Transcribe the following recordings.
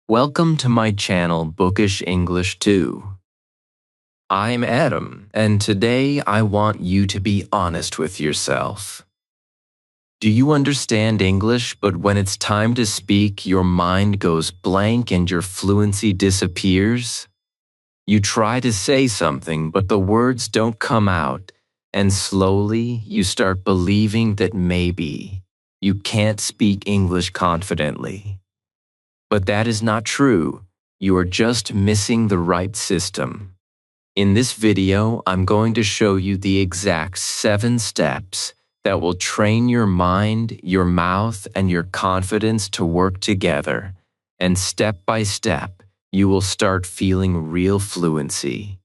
Welcome to my channel Bookish English 2. I'm Adam, and today I want you to be honest with yourself. Do you understand English, but when it's time to speak, your mind goes blank and your fluency disappears? You try to say something, but the words don't come out, and slowly you start believing that maybe you can't speak English confidently. But that is not true. You are just missing the right system. In this video, I'm going to show you the exact 7 steps that will train your mind, your mouth, and your confidence to work together. And step by step, you will start feeling real fluency.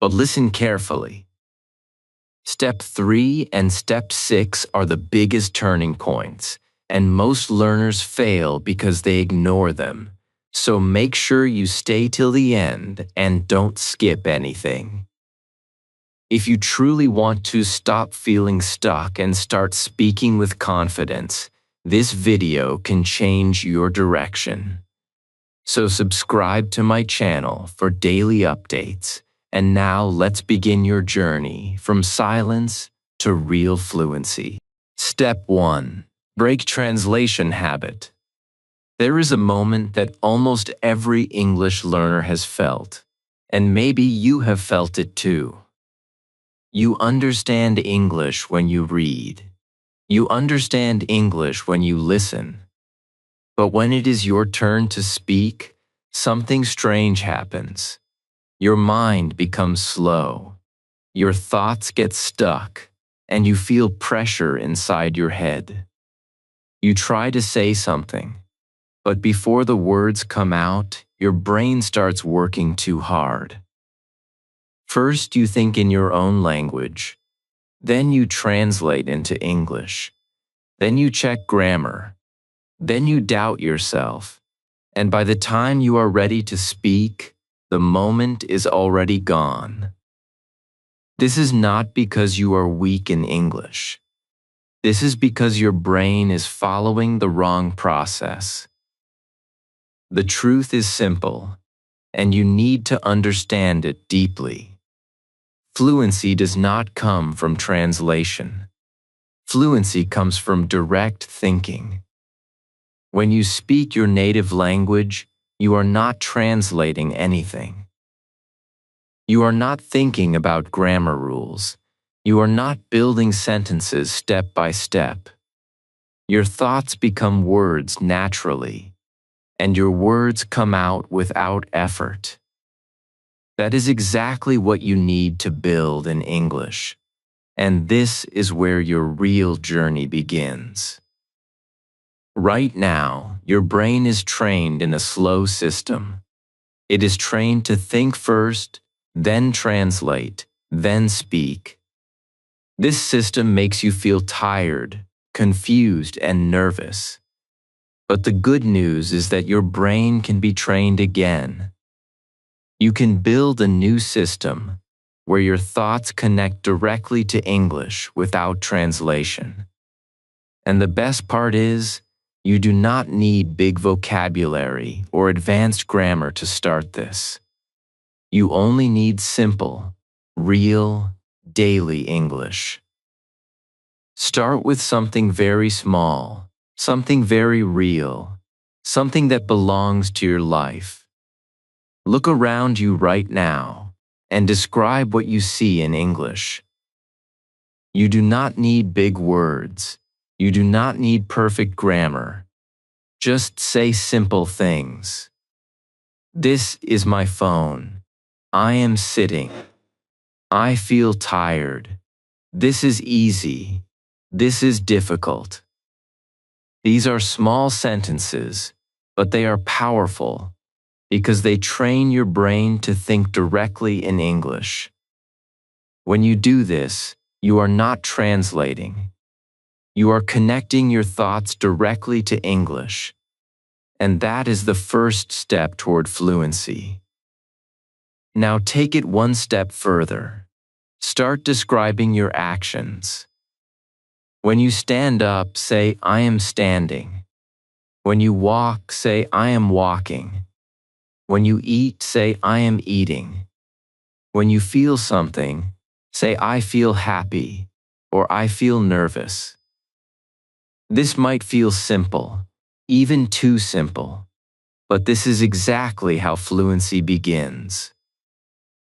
But listen carefully. Step 3 and Step 6 are the biggest turning points, and most learners fail because they ignore them. So make sure you stay till the end and don't skip anything. If you truly want to stop feeling stuck and start speaking with confidence, this video can change your direction. So subscribe to my channel for daily updates. And now let's begin your journey from silence to real fluency. Step 1. Break translation habit. There is a moment that almost every English learner has felt, and maybe you have felt it too. You understand English when you read. You understand English when you listen. But when it is your turn to speak, something strange happens. Your mind becomes slow. Your thoughts get stuck, and you feel pressure inside your head. You try to say something, but before the words come out, your brain starts working too hard. First, you think in your own language. Then you translate into English. Then you check grammar. Then you doubt yourself. And by the time you are ready to speak, the moment is already gone. This is not because you are weak in English. This is because your brain is following the wrong process. The truth is simple, and you need to understand it deeply. Fluency does not come from translation. Fluency comes from direct thinking. When you speak your native language, you are not translating anything. You are not thinking about grammar rules. You are not building sentences step by step. Your thoughts become words naturally, and your words come out without effort. That is exactly what you need to build in English, and this is where your real journey begins. Right now, your brain is trained in a slow system. It is trained to think first, then translate, then speak. This system makes you feel tired, confused, and nervous. But the good news is that your brain can be trained again. You can build a new system where your thoughts connect directly to English without translation. And the best part is, you do not need big vocabulary or advanced grammar to start this. You only need simple, real, daily English. Start with something very small, something very real, something that belongs to your life. Look around you right now and describe what you see in English. You do not need big words. You do not need perfect grammar. Just say simple things. This is my phone. I am sitting. I feel tired. This is easy. This is difficult. These are small sentences, but they are powerful because they train your brain to think directly in English. When you do this, you are not translating. You are connecting your thoughts directly to English, and that is the first step toward fluency. Now take it one step further. Start describing your actions. When you stand up, say, "I am standing." When you walk, say, I am walking. When you eat, say, I am eating. When you feel something, say, I feel happy or I feel nervous. This might feel simple, even too simple, but this is exactly how fluency begins.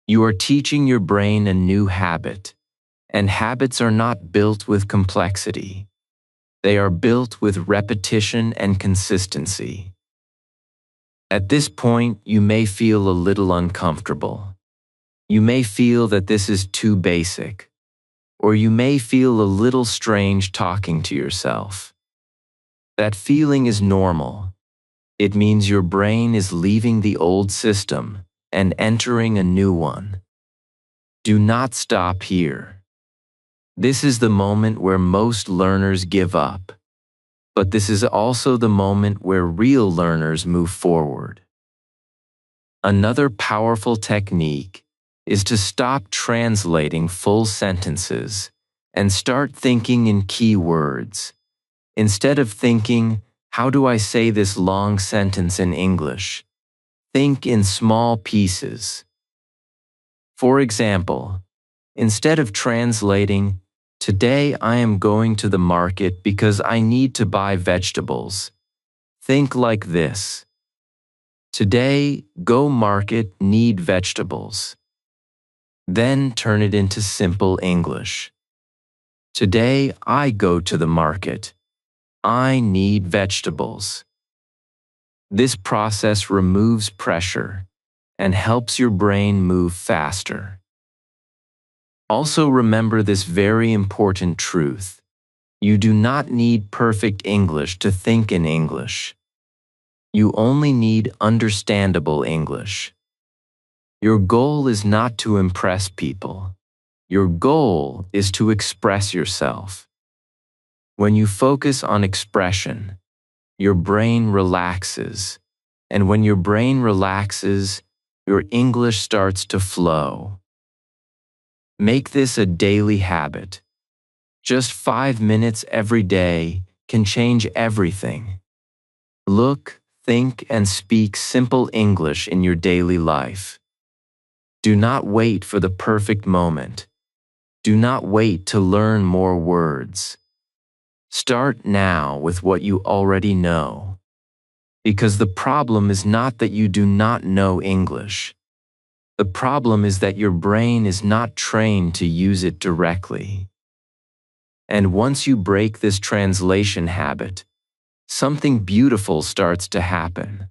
You are teaching your brain a new habit, and habits are not built with complexity. They are built with repetition and consistency. At this point, you may feel a little uncomfortable. You may feel that this is too basic, or you may feel a little strange talking to yourself. That feeling is normal. It means your brain is leaving the old system and entering a new one. Do not stop here. This is the moment where most learners give up, but this is also the moment where real learners move forward. Another powerful technique is to stop translating full sentences and start thinking in key words. Instead of thinking, how do I say this long sentence in English? Think in small pieces. For example, instead of translating, today I am going to the market because I need to buy vegetables, think like this. Today, go market, need vegetables. Then turn it into simple English. Today, I go to the market. I need vegetables. This process removes pressure and helps your brain move faster. Also remember this very important truth. You do not need perfect English to think in English. You only need understandable English. Your goal is not to impress people. Your goal is to express yourself. When you focus on expression, your brain relaxes. And when your brain relaxes, your English starts to flow. Make this a daily habit. Just 5 minutes every day can change everything. Look, think, and speak simple English in your daily life. Do not wait for the perfect moment. Do not wait to learn more words. Start now with what you already know. Because the problem is not that you do not know English. The problem is that your brain is not trained to use it directly. And once you break this translation habit, something beautiful starts to happen.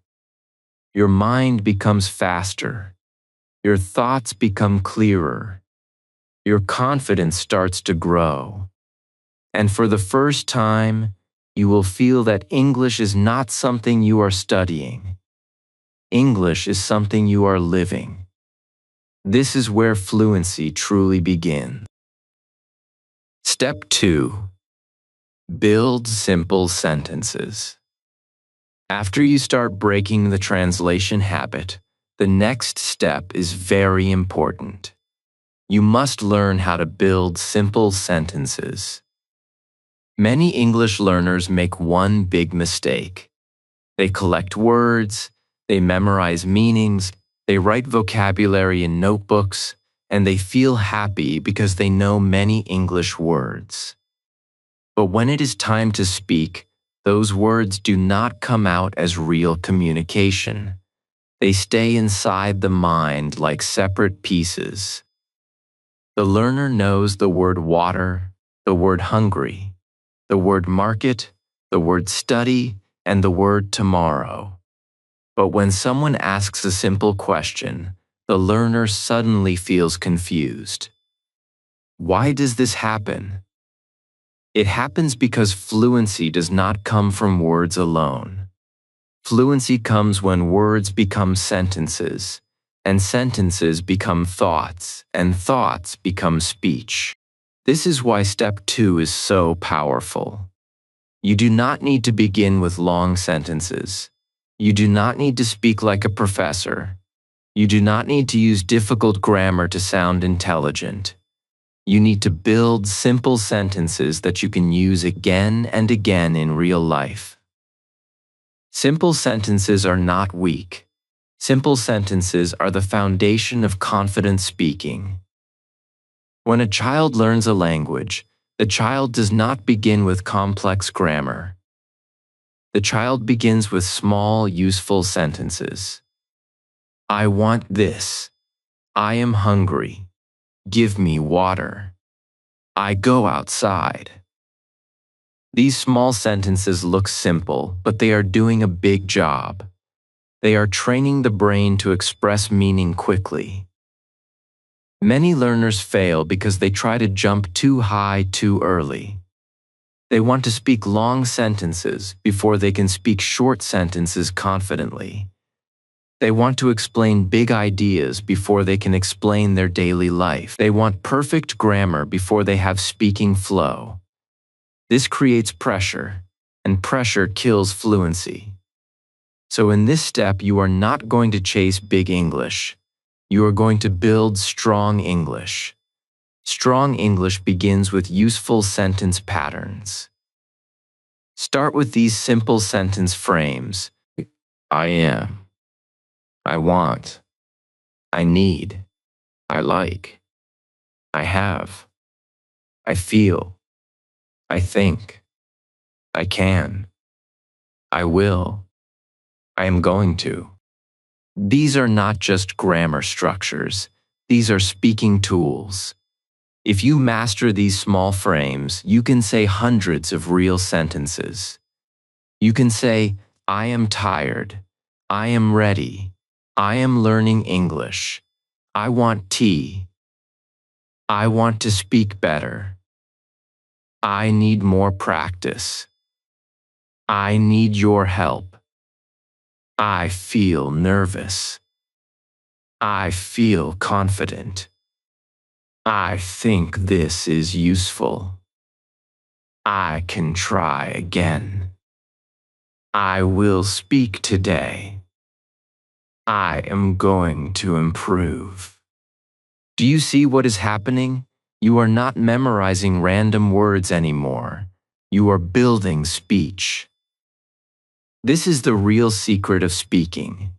Your mind becomes faster. Your thoughts become clearer. Your confidence starts to grow. And for the first time, you will feel that English is not something you are studying. English is something you are living. This is where fluency truly begins. Step 2. Build simple sentences. After you start breaking the translation habit, the next step is very important. You must learn how to build simple sentences. Many English learners make one big mistake. They collect words, they memorize meanings, they write vocabulary in notebooks, and they feel happy because they know many English words. But when it is time to speak, those words do not come out as real communication. They stay inside the mind like separate pieces. The learner knows the word water, the word hungry, the word market, the word study, and the word tomorrow. But when someone asks a simple question, the learner suddenly feels confused. Why does this happen? It happens because fluency does not come from words alone. Fluency comes when words become sentences, and sentences become thoughts, and thoughts become speech. This is why step 2 is so powerful. You do not need to begin with long sentences. You do not need to speak like a professor. You do not need to use difficult grammar to sound intelligent. You need to build simple sentences that you can use again and again in real life. Simple sentences are not weak. Simple sentences are the foundation of confident speaking. When a child learns a language, the child does not begin with complex grammar. The child begins with small, useful sentences. I want this. I am hungry. Give me water. I go outside. These small sentences look simple, but they are doing a big job. They are training the brain to express meaning quickly. Many learners fail because they try to jump too high too early. They want to speak long sentences before they can speak short sentences confidently. They want to explain big ideas before they can explain their daily life. They want perfect grammar before they have speaking flow. This creates pressure, and pressure kills fluency. So in this step, you are not going to chase big English. You are going to build strong English. Strong English begins with useful sentence patterns. Start with these simple sentence frames. I am. I want. I need. I like. I have. I feel. I think. I can. I will. I am going to. These are not just grammar structures. These are speaking tools. If you master these small frames, you can say hundreds of real sentences. You can say, I am tired. I am ready. I am learning English. I want tea. I want to speak better. I need more practice. I need your help. I feel nervous. I feel confident. I think this is useful. I can try again. I will speak today. I am going to improve. Do you see what is happening? You are not memorizing random words anymore. You are building speech. This is the real secret of speaking.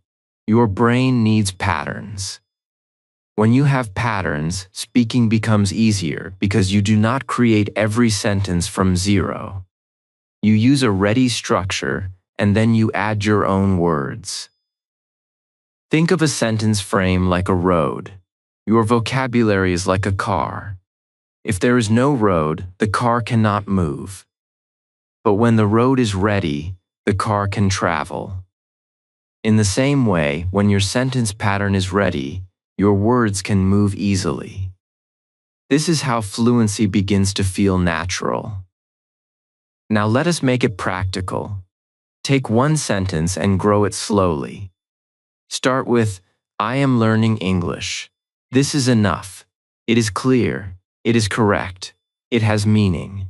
Your brain needs patterns. When you have patterns, speaking becomes easier because you do not create every sentence from zero. You use a ready structure, and then you add your own words. Think of a sentence frame like a road. Your vocabulary is like a car. If there is no road, the car cannot move. But when the road is ready, the car can travel. In the same way, when your sentence pattern is ready, your words can move easily. This is how fluency begins to feel natural. Now let us make it practical. Take one sentence and grow it slowly. Start with, I am learning English. This is enough. It is clear. It is correct. It has meaning.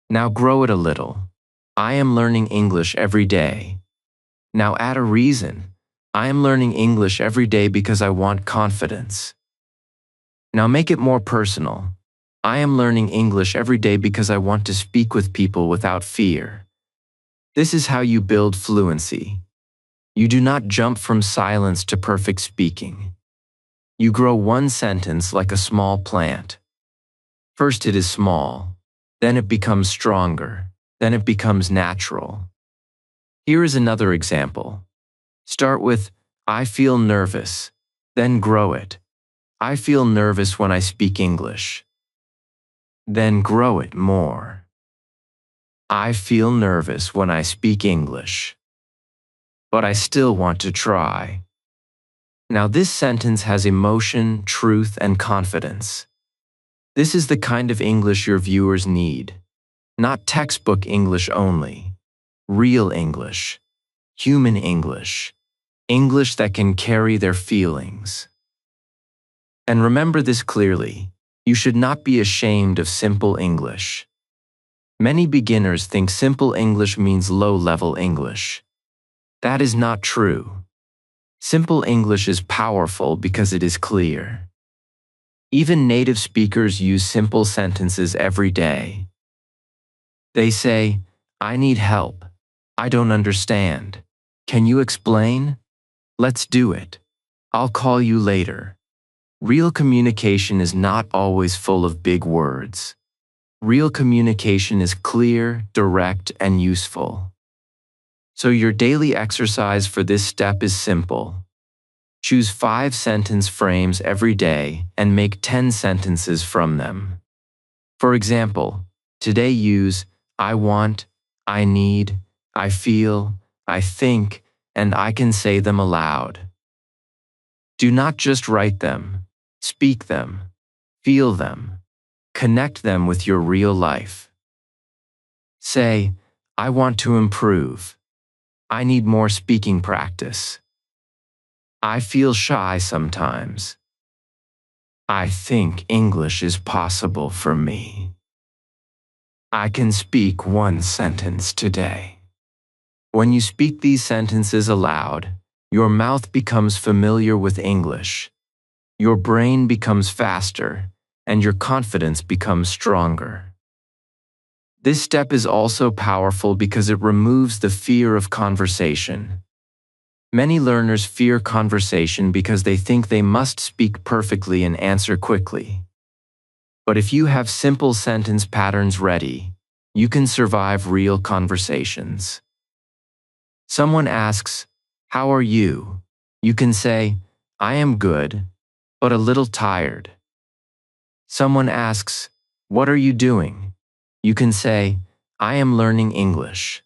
Now grow it a little. I am learning English every day. Now add a reason. I am learning English every day because I want confidence. Now make it more personal. I am learning English every day because I want to speak with people without fear. This is how you build fluency. You do not jump from silence to perfect speaking. You grow one sentence like a small plant. First it is small, then it becomes stronger, then it becomes natural. Here is another example. Start with, I feel nervous, then grow it. I feel nervous when I speak English. Then grow it more. I feel nervous when I speak English. But I still want to try. Now this sentence has emotion, truth, and confidence. This is the kind of English your viewers need. Not textbook English only. Real English. Human English. English that can carry their feelings. And remember this clearly. You should not be ashamed of simple English. Many beginners think simple English means low-level English. That is not true. Simple English is powerful because it is clear. Even native speakers use simple sentences every day. They say, I need help. I don't understand. Can you explain? Let's do it. I'll call you later. Real communication is not always full of big words. Real communication is clear, direct, and useful. So your daily exercise for this step is simple. Choose 5 sentence frames every day and make 10 sentences from them. For example, today use I want, I need, I feel, I think, and I can say them aloud. Do not just write them, speak them, feel them, connect them with your real life. Say, I want to improve. I need more speaking practice. I feel shy sometimes. I think English is possible for me. I can speak 1 sentence today. When you speak these sentences aloud, your mouth becomes familiar with English. Your brain becomes faster, and your confidence becomes stronger. This step is also powerful because it removes the fear of conversation. Many learners fear conversation because they think they must speak perfectly and answer quickly. But if you have simple sentence patterns ready, you can survive real conversations. Someone asks, "How are you?" You can say, "I am good, but a little tired." Someone asks, "What are you doing?" You can say, "I am learning English."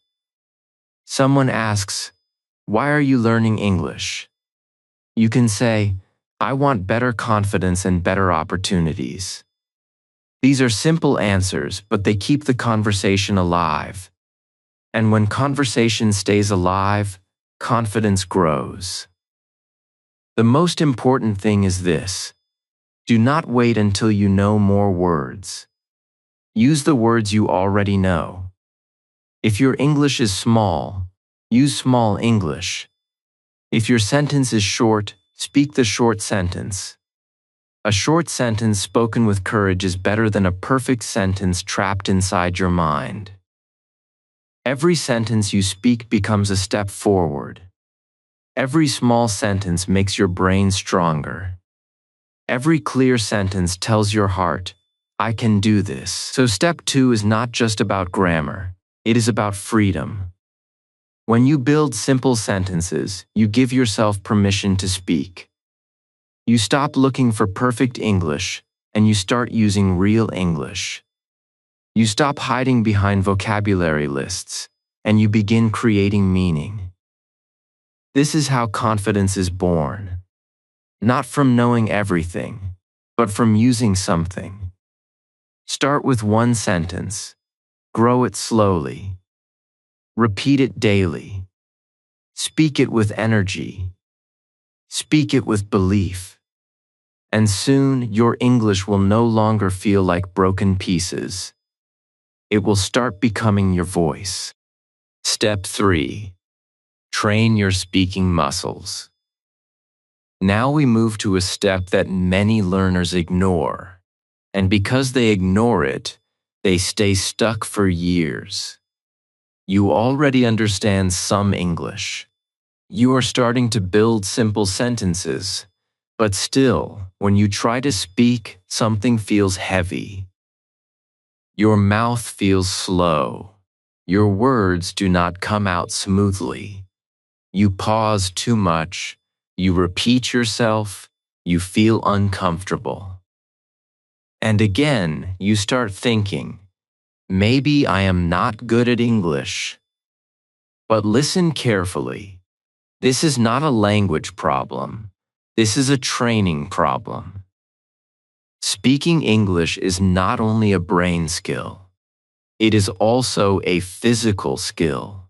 Someone asks, "Why are you learning English?" You can say, "I want better confidence and better opportunities." These are simple answers, but they keep the conversation alive. And when conversation stays alive, confidence grows. The most important thing is this: do not wait until you know more words. Use the words you already know. If your English is small, use small English. If your sentence is short, speak the short sentence. A short sentence spoken with courage is better than a perfect sentence trapped inside your mind. Every sentence you speak becomes a step forward. Every small sentence makes your brain stronger. Every clear sentence tells your heart, "I can do this." So step 2 is not just about grammar, it is about freedom. When you build simple sentences, you give yourself permission to speak. You stop looking for perfect English, and you start using real English. You stop hiding behind vocabulary lists, and you begin creating meaning. This is how confidence is born. Not from knowing everything, but from using something. Start with 1 sentence. Grow it slowly. Repeat it daily. Speak it with energy. Speak it with belief. And soon your English will no longer feel like broken pieces. It will start becoming your voice. Step 3. Train your speaking muscles. Now we move to a step that many learners ignore. And because they ignore it, they stay stuck for years. You already understand some English. You are starting to build simple sentences. But still, when you try to speak, something feels heavy. Your mouth feels slow. Your words do not come out smoothly. You pause too much. You repeat yourself. You feel uncomfortable. And again, you start thinking, maybe I am not good at English. But listen carefully. This is not a language problem. This is a training problem. Speaking English is not only a brain skill. It is also a physical skill.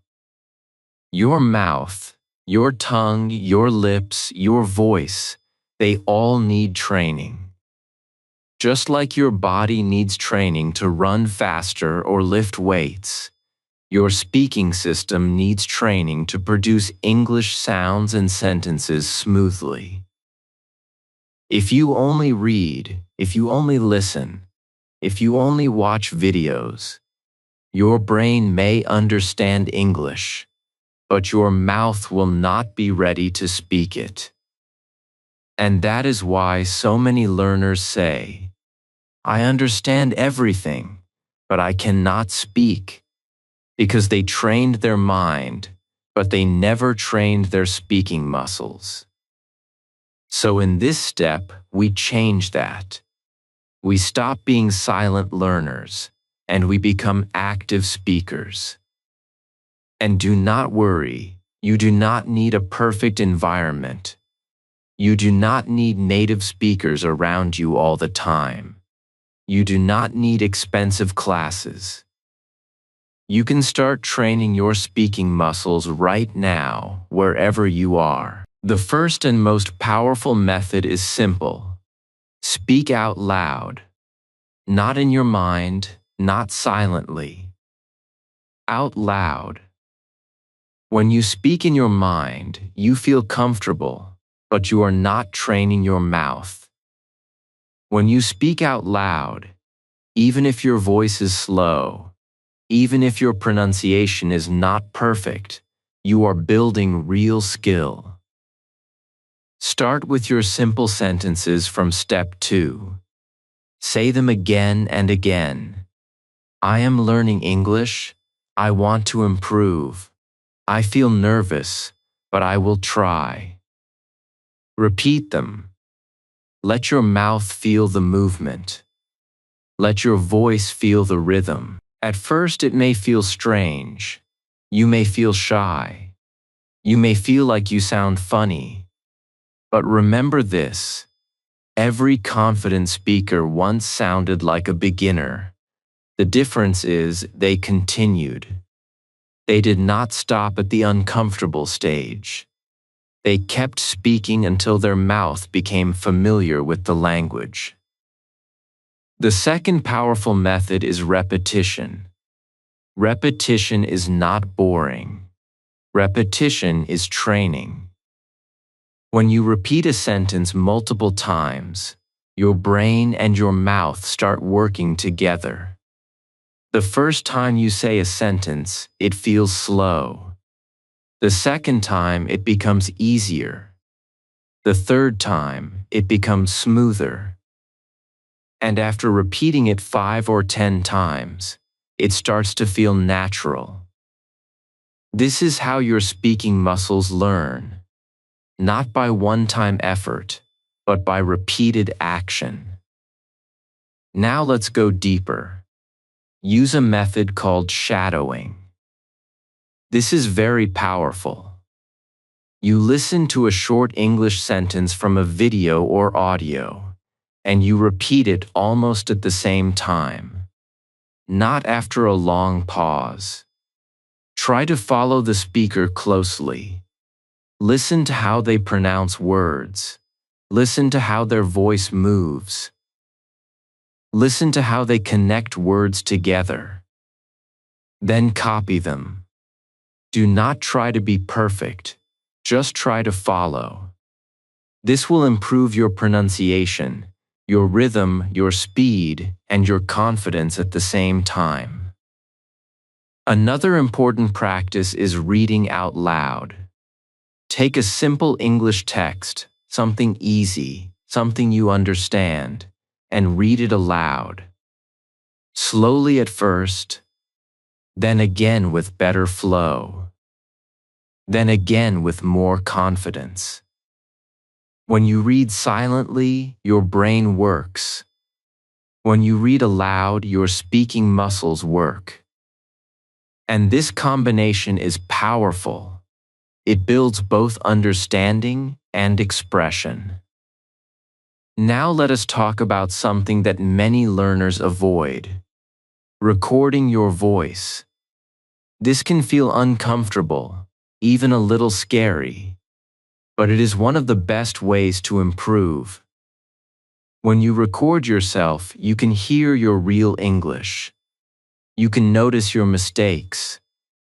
Your mouth, your tongue, your lips, your voice, they all need training. Just like your body needs training to run faster or lift weights, your speaking system needs training to produce English sounds and sentences smoothly. If you only read, if you only listen, if you only watch videos, your brain may understand English, but your mouth will not be ready to speak it. And that is why so many learners say, "I understand everything, but I cannot speak," because they trained their mind, but they never trained their speaking muscles. So in this step, we change that. We stop being silent learners, and we become active speakers. And do not worry, you do not need a perfect environment. You do not need native speakers around you all the time. You do not need expensive classes. You can start training your speaking muscles right now, wherever you are. The first and most powerful method is simple. Speak out loud. Not in your mind, not silently. Out loud. When you speak in your mind, you feel comfortable, but you are not training your mouth. When you speak out loud, even if your voice is slow, even if your pronunciation is not perfect, you are building real skill. Start with your simple sentences from step 2. Say them again and again. I am learning English. I want to improve. I feel nervous, but I will try. Repeat them. Let your mouth feel the movement. Let your voice feel the rhythm. At first, it may feel strange. You may feel shy. You may feel like you sound funny. But remember this: every confident speaker once sounded like a beginner. The difference is they continued. They did not stop at the uncomfortable stage. They kept speaking until their mouth became familiar with the language. The second powerful method is repetition. Repetition is not boring. Repetition is training. When you repeat a sentence multiple times, your brain and your mouth start working together. The first time you say a sentence, it feels slow. The second time, it becomes easier. The third time, it becomes smoother. And after repeating it 5 or 10 times, it starts to feel natural. This is how your speaking muscles learn, not by one-time effort, but by repeated action. Now let's go deeper. Use a method called shadowing. This is very powerful. You listen to a short English sentence from a video or audio, and you repeat it almost at the same time, not after a long pause. Try to follow the speaker closely. Listen to how they pronounce words. Listen to how their voice moves. Listen to how they connect words together. Then copy them. Do not try to be perfect. Just try to follow. This will improve your pronunciation, your rhythm, your speed, and your confidence at the same time. Another important practice is reading out loud. Take a simple English text, something easy, something you understand, and read it aloud. Slowly at first, then again with better flow, then again with more confidence. When you read silently, your brain works. When you read aloud, your speaking muscles work. And this combination is powerful. It builds both understanding and expression. Now let us talk about something that many learners avoid: recording your voice. This can feel uncomfortable, even a little scary, but it is one of the best ways to improve. When you record yourself, you can hear your real English. You can notice your mistakes.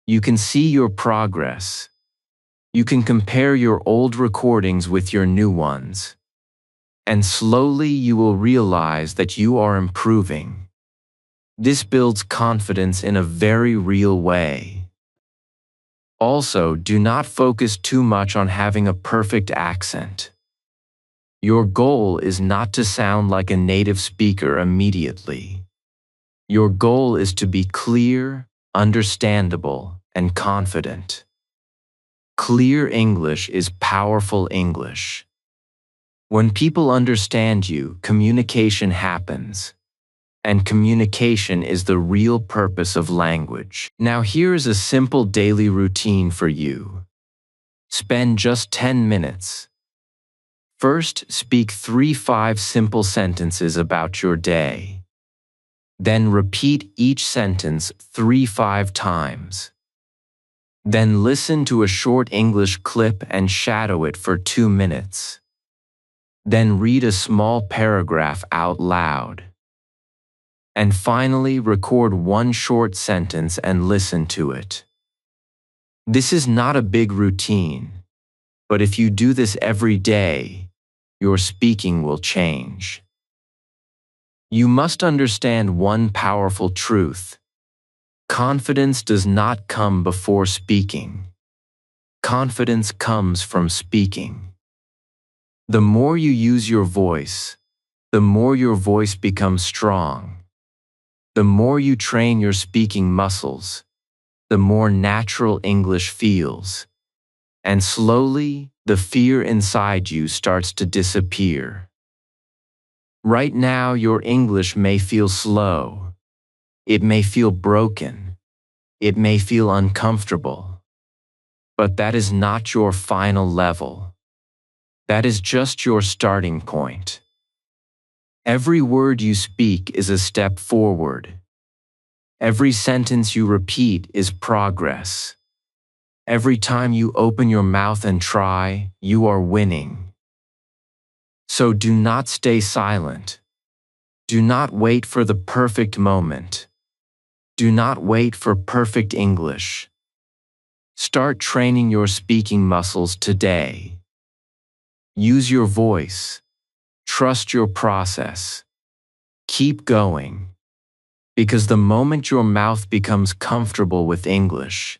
You can see your progress. You can compare your old recordings with your new ones. And slowly you will realize that you are improving. This builds confidence in a very real way. Also, do not focus too much on having a perfect accent. Your goal is not to sound like a native speaker immediately. Your goal is to be clear, understandable, and confident. Clear English is powerful English. When people understand you, communication happens. And communication is the real purpose of language. Now here is a simple daily routine for you. Spend just 10 minutes. First, speak 3-5 simple sentences about your day. Then repeat each sentence 3-5 times. Then listen to a short English clip and shadow it for 2 minutes. Then read a small paragraph out loud. And finally, record one short sentence and listen to it. This is not a big routine, but if you do this every day, your speaking will change. You must understand one powerful truth. Confidence does not come before speaking. Confidence comes from speaking. The more you use your voice, the more your voice becomes strong. The more you train your speaking muscles, the more natural English feels. And slowly, the fear inside you starts to disappear. Right now, your English may feel slow. It may feel broken. It may feel uncomfortable. But that is not your final level. That is just your starting point. Every word you speak is a step forward. Every sentence you repeat is progress. Every time you open your mouth and try, you are winning. So do not stay silent. Do not wait for the perfect moment. Do not wait for perfect English. Start training your speaking muscles today. Use your voice. Trust your process. Keep going. Because the moment your mouth becomes comfortable with English,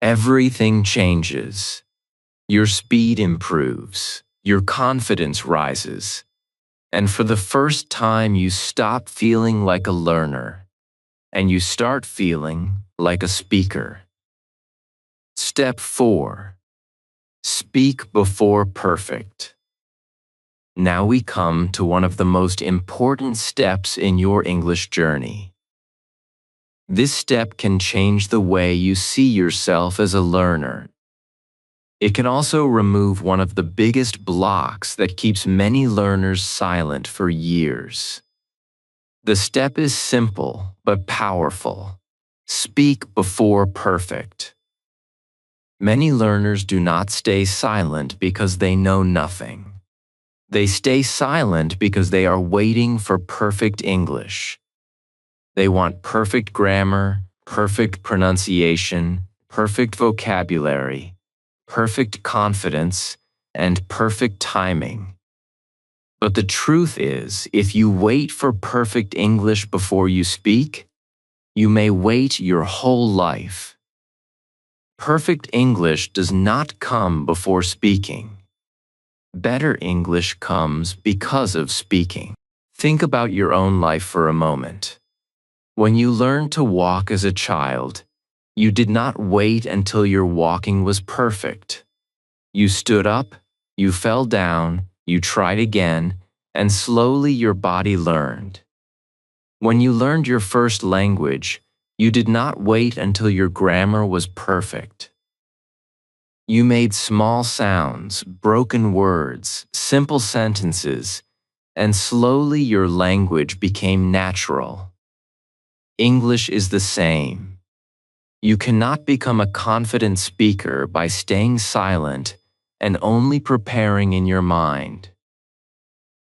everything changes. Your speed improves. Your confidence rises. And for the first time, you stop feeling like a learner, and you start feeling like a speaker. Step 4. Speak before perfect. Now we come to one of the most important steps in your English journey. This step can change the way you see yourself as a learner. It can also remove one of the biggest blocks that keeps many learners silent for years. The step is simple but powerful. Speak before perfect. Many learners do not stay silent because they know nothing. They stay silent because they are waiting for perfect English. They want perfect grammar, perfect pronunciation, perfect vocabulary, perfect confidence, and perfect timing. But the truth is, if you wait for perfect English before you speak, you may wait your whole life. Perfect English does not come before speaking. Better English comes because of speaking. Think about your own life for a moment. When you learned to walk as a child, you did not wait until your walking was perfect. You stood up, you fell down, you tried again, and slowly your body learned. When you learned your first language, you did not wait until your grammar was perfect. You made small sounds, broken words, simple sentences, and slowly your language became natural. English is the same. You cannot become a confident speaker by staying silent and only preparing in your mind.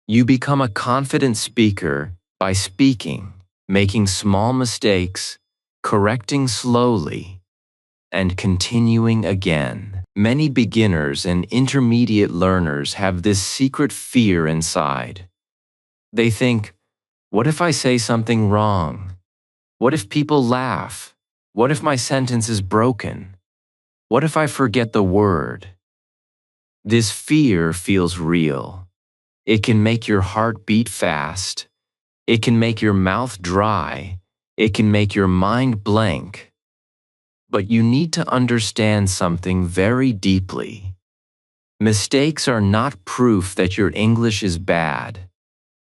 You become a confident speaker by speaking, making small mistakes, correcting slowly, and continuing again. Many beginners and intermediate learners have this secret fear inside. They think, what if I say something wrong? What if people laugh? What if my sentence is broken? What if I forget the word? This fear feels real. It can make your heart beat fast. It can make your mouth dry. It can make your mind blank. But you need to understand something very deeply. Mistakes are not proof that your English is bad.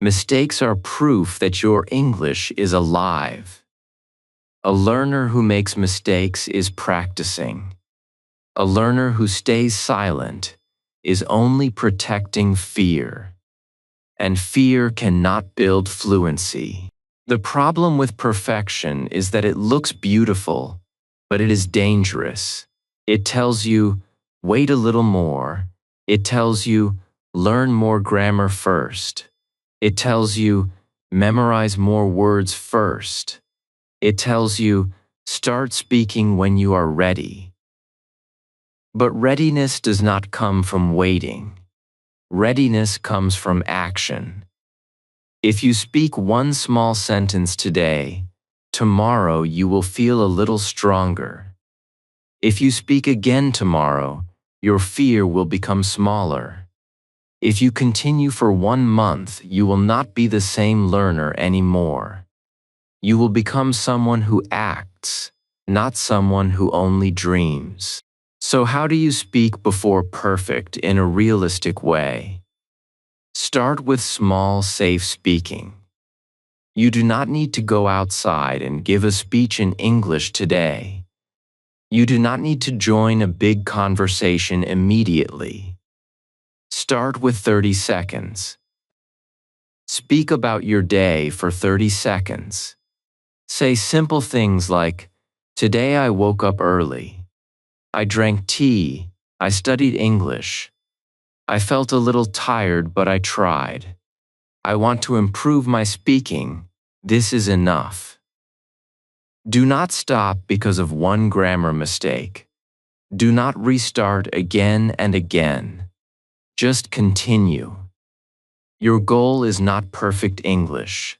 Mistakes are proof that your English is alive. A learner who makes mistakes is practicing. A learner who stays silent is only protecting fear. And fear cannot build fluency. The problem with perfection is that it looks beautiful, but it is dangerous. It tells you, wait a little more. It tells you, learn more grammar first. It tells you, memorize more words first. It tells you, start speaking when you are ready. But readiness does not come from waiting. Readiness comes from action. If you speak one small sentence today, tomorrow you will feel a little stronger. If you speak again tomorrow, your fear will become smaller. If you continue for 1 month, you will not be the same learner anymore. You will become someone who acts, not someone who only dreams. So how do you speak before perfect in a realistic way? Start with small, safe speaking. You do not need to go outside and give a speech in English today. You do not need to join a big conversation immediately. Start with 30 seconds. Speak about your day for 30 seconds. Say simple things like, today I woke up early. I drank tea. I studied English. I felt a little tired, but I tried. I want to improve my speaking. This is enough. Do not stop because of one grammar mistake. Do not restart again and again. Just continue. Your goal is not perfect English.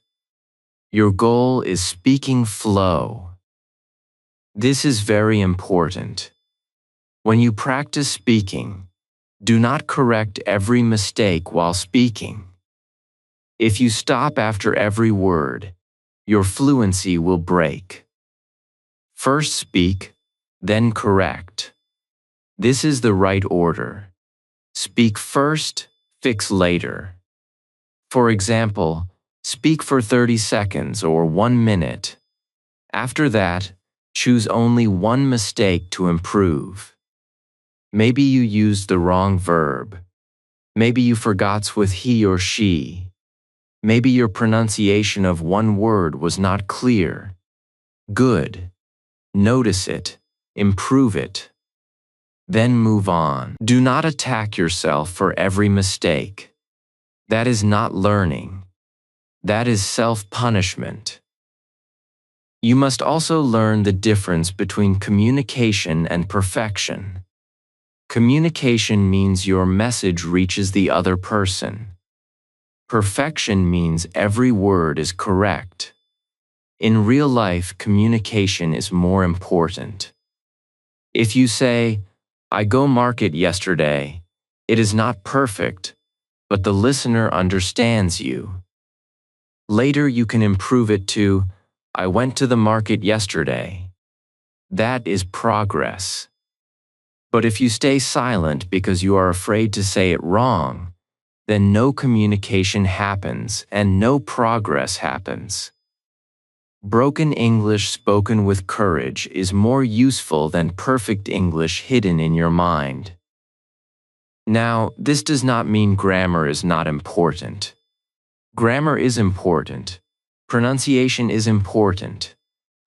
Your goal is speaking flow. This is very important. When you practice speaking, do not correct every mistake while speaking. If you stop after every word, your fluency will break. First speak, then correct. This is the right order. Speak first, fix later. For example, speak for 30 seconds or 1 minute. After that, choose only one mistake to improve. Maybe you used the wrong verb. Maybe you forgot with he or she. Maybe your pronunciation of one word was not clear. Good. Notice it. Improve it. Then move on. Do not attack yourself for every mistake. That is not learning. That is self-punishment. You must also learn the difference between communication and perfection. Communication means your message reaches the other person. Perfection means every word is correct. In real life, communication is more important. If you say, I go market yesterday, it is not perfect, but the listener understands you. Later you can improve it to, I went to the market yesterday. That is progress. But if you stay silent because you are afraid to say it wrong, then no communication happens and no progress happens. Broken English spoken with courage is more useful than perfect English hidden in your mind. Now, this does not mean grammar is not important. Grammar is important. Pronunciation is important.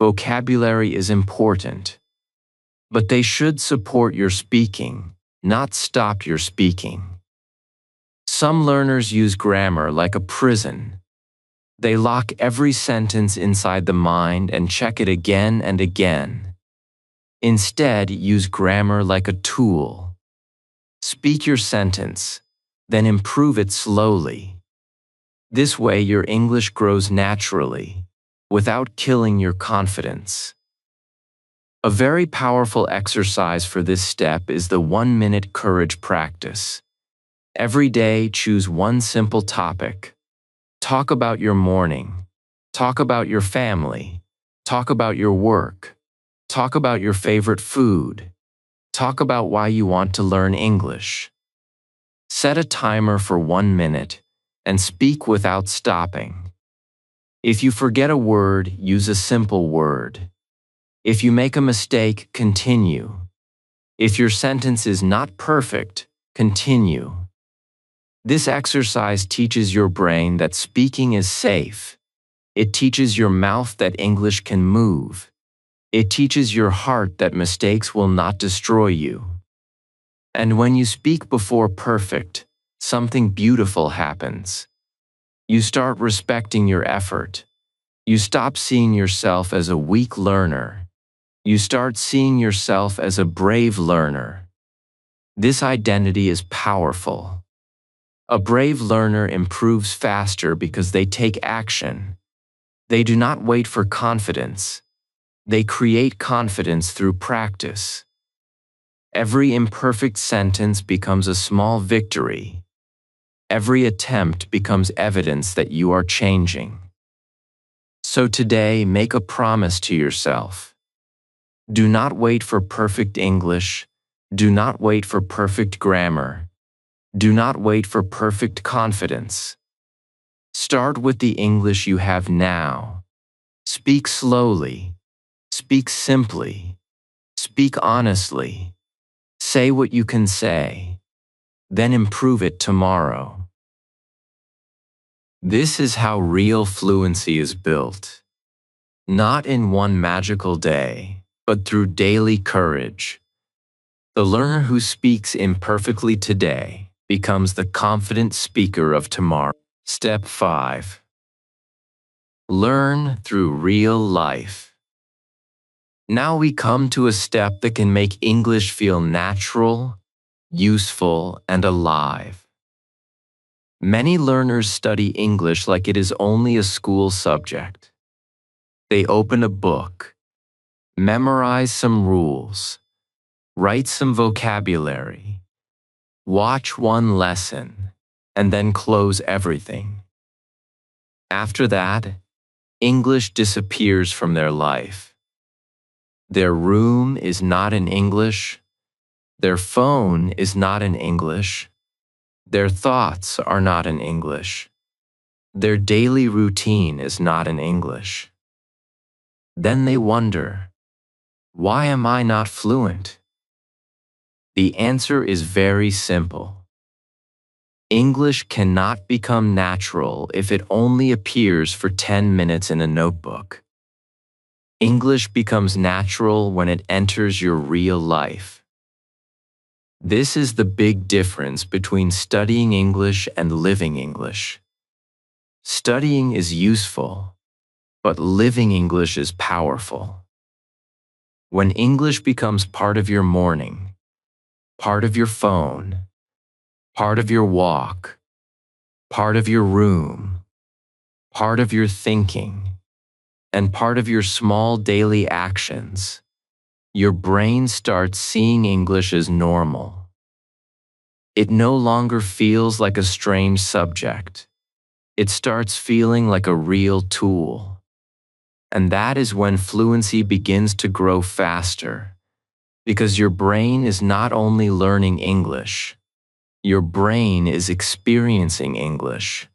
Vocabulary is important. But they should support your speaking, not stop your speaking. Some learners use grammar like a prison. They lock every sentence inside the mind and check it again and again. Instead, use grammar like a tool. Speak your sentence, then improve it slowly. This way, your English grows naturally, without killing your confidence. A very powerful exercise for this step is the 1-minute courage practice. Every day, choose one simple topic. Talk about your morning. Talk about your family. Talk about your work. Talk about your favorite food. Talk about why you want to learn English. Set a timer for 1 minute and speak without stopping. If you forget a word, use a simple word. If you make a mistake, continue. If your sentence is not perfect, continue. This exercise teaches your brain that speaking is safe. It teaches your mouth that English can move. It teaches your heart that mistakes will not destroy you. And when you speak before perfect, something beautiful happens. You start respecting your effort. You stop seeing yourself as a weak learner. You start seeing yourself as a brave learner. This identity is powerful. A brave learner improves faster because they take action. They do not wait for confidence. They create confidence through practice. Every imperfect sentence becomes a small victory. Every attempt becomes evidence that you are changing. So today, make a promise to yourself. Do not wait for perfect English. Do not wait for perfect grammar. Do not wait for perfect confidence. Start with the English you have now. Speak slowly. Speak simply. Speak honestly. Say what you can say. Then improve it tomorrow. This is how real fluency is built. Not in one magical day, but through daily courage. The learner who speaks imperfectly today becomes the confident speaker of tomorrow. Step 5. Learn through real life. Now we come to a step that can make English feel natural, useful, and alive. Many learners study English like it is only a school subject. They open a book, memorize some rules, write some vocabulary, watch one lesson, and then close everything. After that, English disappears from their life. Their room is not in English. Their phone is not in English. Their thoughts are not in English. Their daily routine is not in English. Then they wonder, why am I not fluent? The answer is very simple. English cannot become natural if it only appears for 10 minutes in a notebook. English becomes natural when it enters your real life. This is the big difference between studying English and living English. Studying is useful, but living English is powerful. When English becomes part of your morning, part of your phone, part of your walk, part of your room, part of your thinking, and part of your small daily actions, your brain starts seeing English as normal. It no longer feels like a strange subject. It starts feeling like a real tool. And that is when fluency begins to grow faster, because your brain is not only learning English, your brain is experiencing English.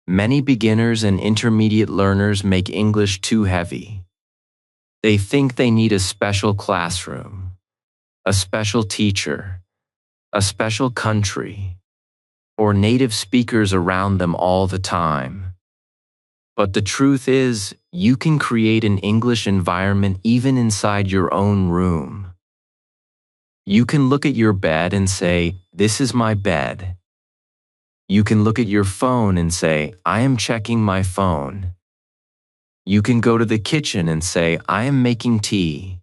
Many beginners and intermediate learners make English too heavy. They think they need a special classroom, a special teacher, a special country, or native speakers around them all the time. But the truth is, you can create an English environment even inside your own room. You can look at your bed and say, "This is my bed." You can look at your phone and say, "I am checking my phone." You can go to the kitchen and say, "I am making tea."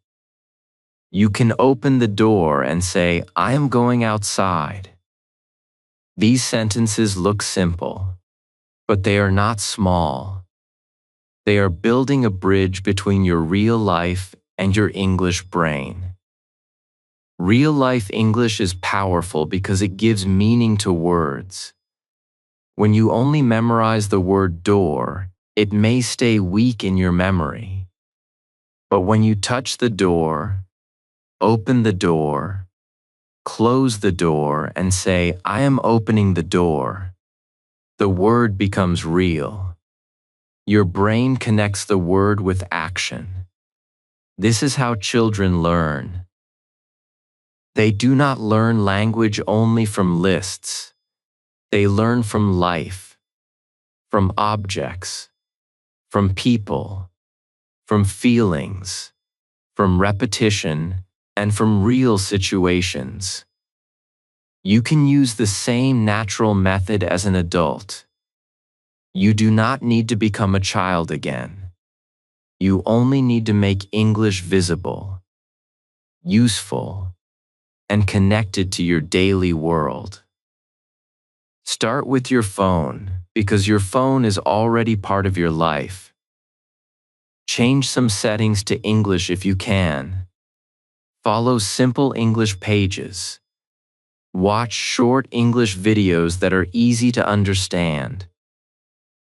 You can open the door and say, "I am going outside." These sentences look simple, but they are not small. They are building a bridge between your real life and your English brain. Real-life English is powerful because it gives meaning to words. When you only memorize the word door, it may stay weak in your memory. But when you touch the door, open the door, close the door, and say, "I am opening the door," the word becomes real. Your brain connects the word with action. This is how children learn. They do not learn language only from lists. They learn from life, from objects, from people, from feelings, from repetition, and from real situations. You can use the same natural method as an adult. You do not need to become a child again. You only need to make English visible, useful, and connected to your daily world. Start with your phone, because your phone is already part of your life. Change some settings to English if you can. Follow simple English pages. Watch short English videos that are easy to understand.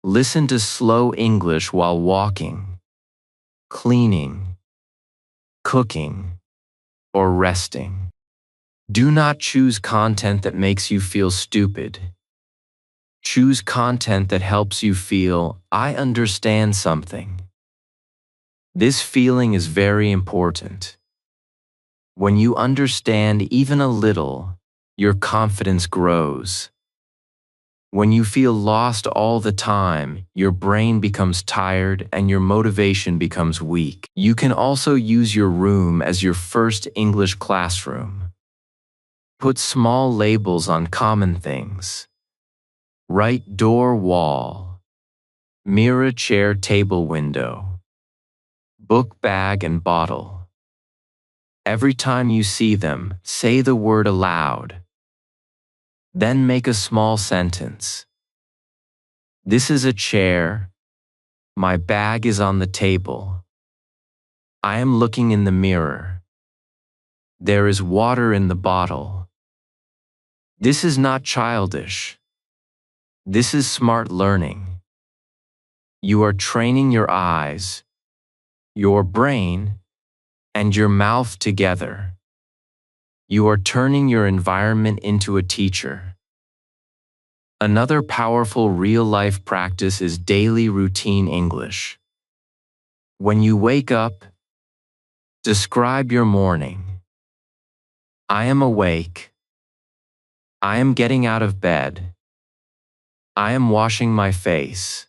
Listen to slow English while walking, cleaning, cooking, or resting. Do not choose content that makes you feel stupid. Choose content that helps you feel, "I understand something." This feeling is very important. When you understand even a little, your confidence grows. When you feel lost all the time, your brain becomes tired and your motivation becomes weak. You can also use your room as your first English classroom. Put small labels on common things. Write door, wall, mirror, chair, table, window, book, bag, and bottle. Every time you see them, say the word aloud. Then make a small sentence. This is a chair. My bag is on the table. I am looking in the mirror. There is water in the bottle. This is not childish. This is smart learning. You are training your eyes, your brain, and your mouth together. You are turning your environment into a teacher. Another powerful real-life practice is daily routine English. When you wake up, describe your morning. I am awake. I am getting out of bed. I am washing my face.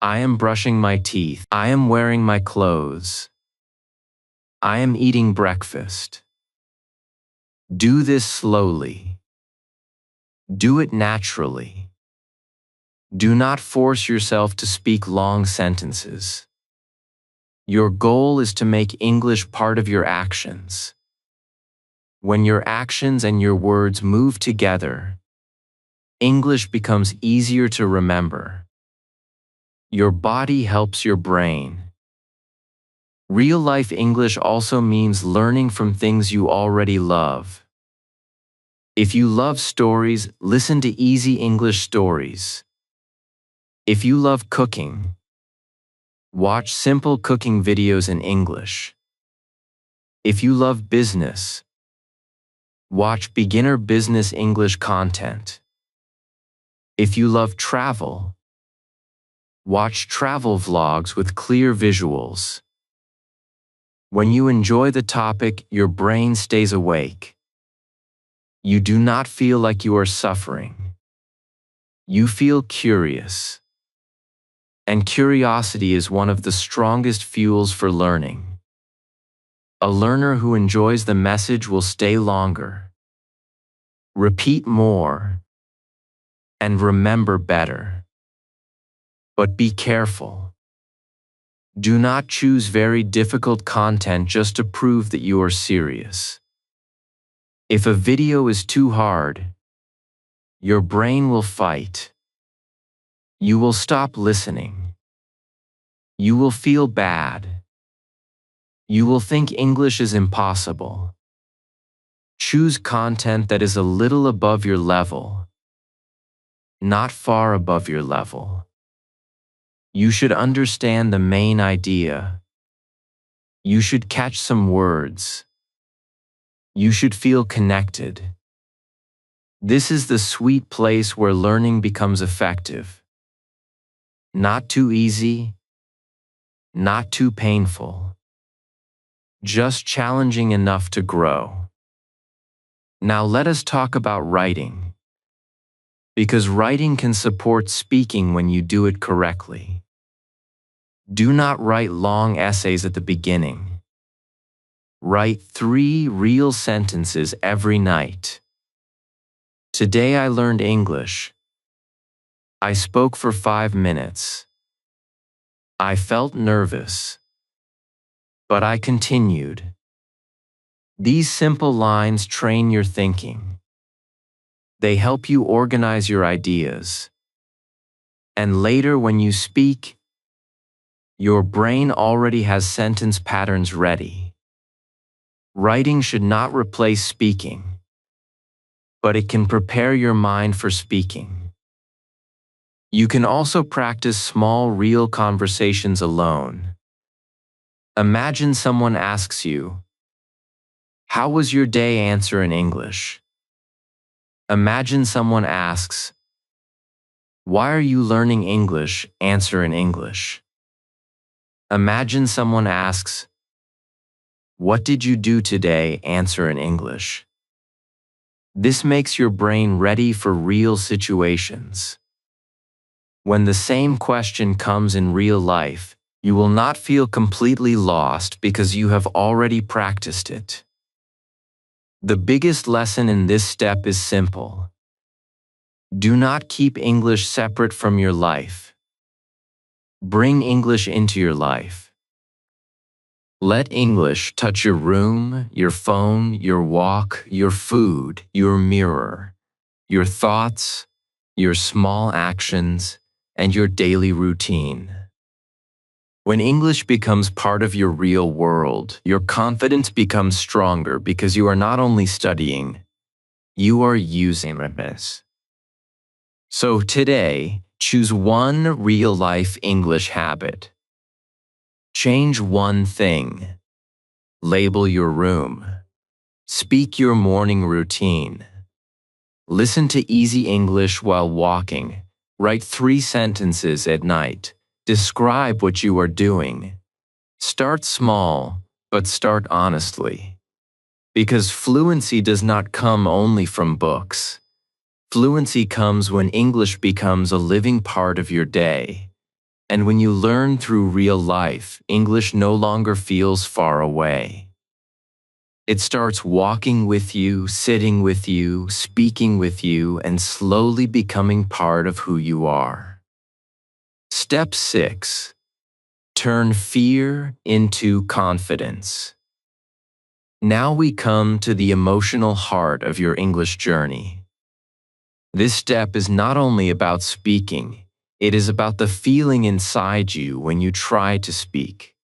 I am brushing my teeth. I am wearing my clothes. I am eating breakfast. Do this slowly. Do it naturally. Do not force yourself to speak long sentences. Your goal is to make English part of your actions. When your actions and your words move together, English becomes easier to remember. Your body helps your brain. Real-life English also means learning from things you already love. If you love stories, listen to easy English stories. If you love cooking, watch simple cooking videos in English. If you love business, watch beginner business English content. If you love travel, watch travel vlogs with clear visuals. When you enjoy the topic, your brain stays awake. You do not feel like you are suffering. You feel curious. And curiosity is one of the strongest fuels for learning. A learner who enjoys the message will stay longer, repeat more, and remember better. But be careful. Do not choose very difficult content just to prove that you are serious. If a video is too hard, your brain will fight. You will stop listening. You will feel bad. You will think English is impossible. Choose content that is a little above your level, not far above your level. You should understand the main idea. You should catch some words. You should feel connected. This is the sweet place where learning becomes effective. Not too easy, not too painful. Just challenging enough to grow. Now let us talk about writing. Because writing can support speaking when you do it correctly. Do not write long essays at the beginning. Write 3 real sentences every night. Today I learned English. I spoke for 5 minutes. I felt nervous, but I continued. These simple lines train your thinking. They help you organize your ideas. And later when you speak, your brain already has sentence patterns ready. Writing should not replace speaking, but it can prepare your mind for speaking. You can also practice small, real conversations alone. Imagine someone asks you, "How was your day?" Answer in English. Imagine someone asks, "Why are you learning English?" Answer in English. Imagine someone asks, "What did you do today?" Answer in English. This makes your brain ready for real situations. When the same question comes in real life, you will not feel completely lost because you have already practiced it. The biggest lesson in this step is simple. Do not keep English separate from your life. Bring English into your life. Let English touch your room, your phone, your walk, your food, your mirror, your thoughts, your small actions, and your daily routine. When English becomes part of your real world, your confidence becomes stronger because you are not only studying, you are using it. So today, choose one real-life English habit. Change one thing. Label your room. Speak your morning routine. Listen to easy English while walking. Write 3 sentences at night. Describe what you are doing. Start small, but start honestly. Because fluency does not come only from books. Fluency comes when English becomes a living part of your day. And when you learn through real life, English no longer feels far away. It starts walking with you, sitting with you, speaking with you, and slowly becoming part of who you are. Step 6. Turn fear into confidence. Now we come to the emotional heart of your English journey. This step is not only about speaking, it is about the feeling inside you when you try to speak.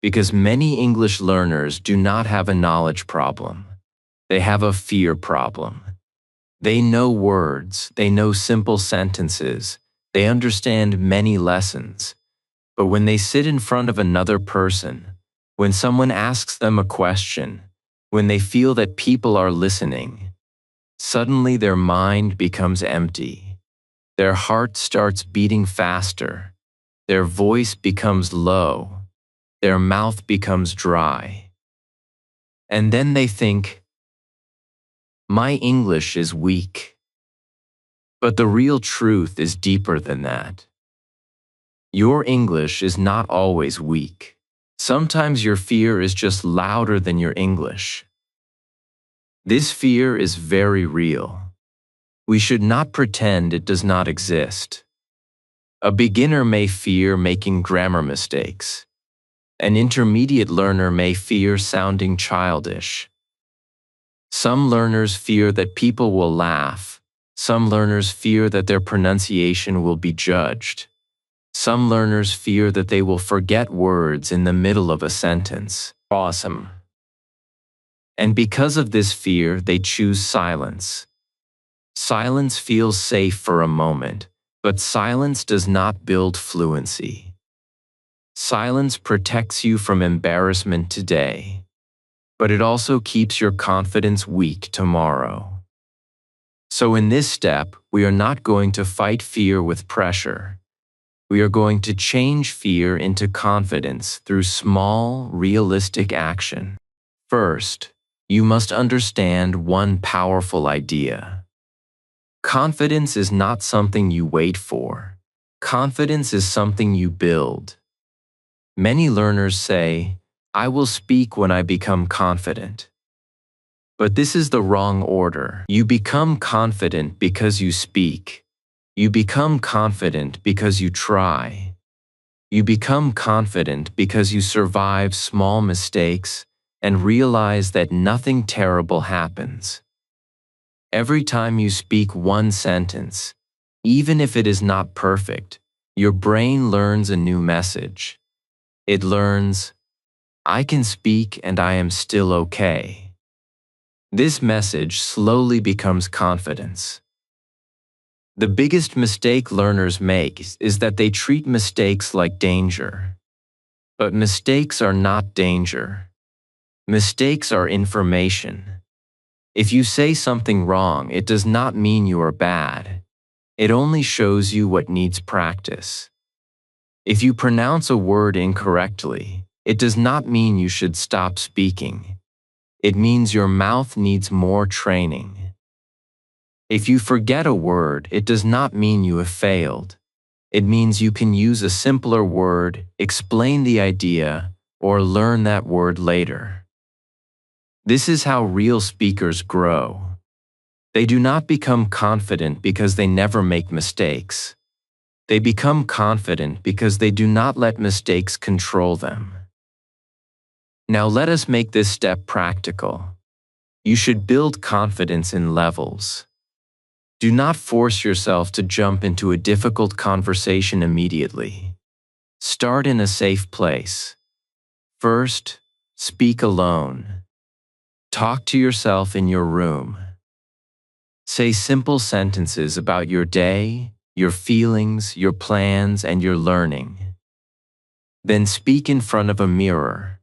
Because many English learners do not have a knowledge problem. They have a fear problem. They know words, they know simple sentences, they understand many lessons. But when they sit in front of another person, when someone asks them a question, when they feel that people are listening, suddenly their mind becomes empty. Their heart starts beating faster. Their voice becomes low. Their mouth becomes dry. And then they think, "My English is weak." But the real truth is deeper than that. Your English is not always weak. Sometimes your fear is just louder than your English. This fear is very real. We should not pretend it does not exist. A beginner may fear making grammar mistakes. An intermediate learner may fear sounding childish. Some learners fear that people will laugh. Some learners fear that their pronunciation will be judged. Some learners fear that they will forget words in the middle of a sentence. Awesome. And because of this fear, they choose silence. Silence feels safe for a moment, but silence does not build fluency. Silence protects you from embarrassment today, but it also keeps your confidence weak tomorrow. So in this step, we are not going to fight fear with pressure. We are going to change fear into confidence through small, realistic action. First, you must understand one powerful idea. Confidence is not something you wait for. Confidence is something you build. Many learners say, "I will speak when I become confident." But this is the wrong order. You become confident because you speak. You become confident because you try. You become confident because you survive small mistakes and realize that nothing terrible happens. Every time you speak one sentence, even if it is not perfect, your brain learns a new message. It learns, "I can speak and I am still okay." This message slowly becomes confidence. The biggest mistake learners make is that they treat mistakes like danger. But mistakes are not danger. Mistakes are information. If you say something wrong, it does not mean you are bad. It only shows you what needs practice. If you pronounce a word incorrectly, it does not mean you should stop speaking. It means your mouth needs more training. If you forget a word, it does not mean you have failed. It means you can use a simpler word, explain the idea, or learn that word later. This is how real speakers grow. They do not become confident because they never make mistakes. They become confident because they do not let mistakes control them. Now let us make this step practical. You should build confidence in levels. Do not force yourself to jump into a difficult conversation immediately. Start in a safe place. First, speak alone. Talk to yourself in your room. Say simple sentences about your day, your feelings, your plans, and your learning. Then speak in front of a mirror.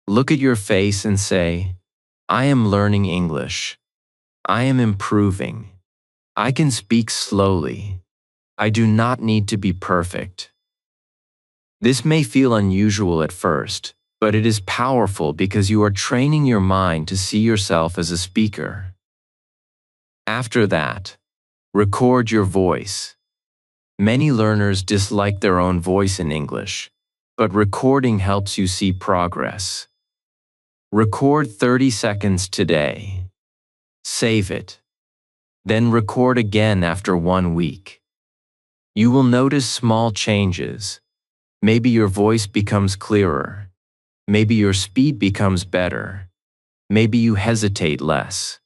Look at your face and say, "I am learning English. I am improving. I can speak slowly. I do not need to be perfect." This may feel unusual at first, but it is powerful because you are training your mind to see yourself as a speaker. After that, record your voice. Many learners dislike their own voice in English, but recording helps you see progress. Record 30 seconds today. Save it. Then record again after 1 week. You will notice small changes. Maybe your voice becomes clearer. Maybe your speed becomes better. Maybe you hesitate less.